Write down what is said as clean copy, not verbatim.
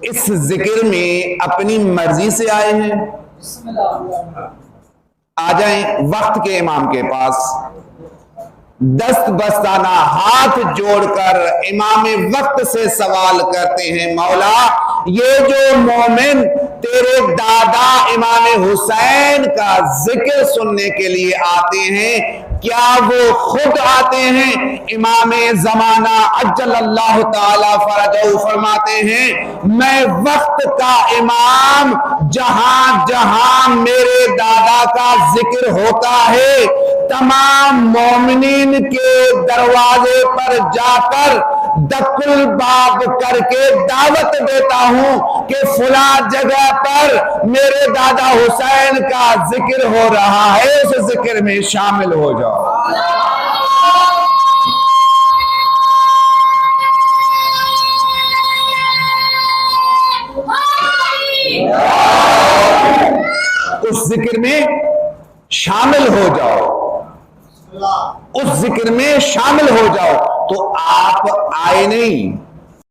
اس ذکر میں اپنی مرضی سے آئے ہیں؟ آ جائیں وقت کے امام کے پاس، دست بستانہ ہاتھ جوڑ کر امام وقت سے سوال کرتے ہیں، مولا یہ جو مومن تیرے دادا امام حسین کا ذکر سننے کے لیے آتے ہیں، کیا وہ خود آتے ہیں؟ امام زمانہ عجل اللہ تعالی فرجہ فرماتے ہیں میں وقت کا امام، جہاں جہاں میرے دادا کا ذکر ہوتا ہے تمام مومنین کے دروازے پر جا کر دق الباب کر کے دعوت دیتا ہوں کہ فلاں جگہ پر میرے دادا حسین کا ذکر ہو رہا ہے، اس ذکر میں شامل ہو جاؤ۔ اس ذکر میں شامل ہو جاؤ، اس ذکر میں شامل ہو جاؤ۔ تو آپ آئے نہیں،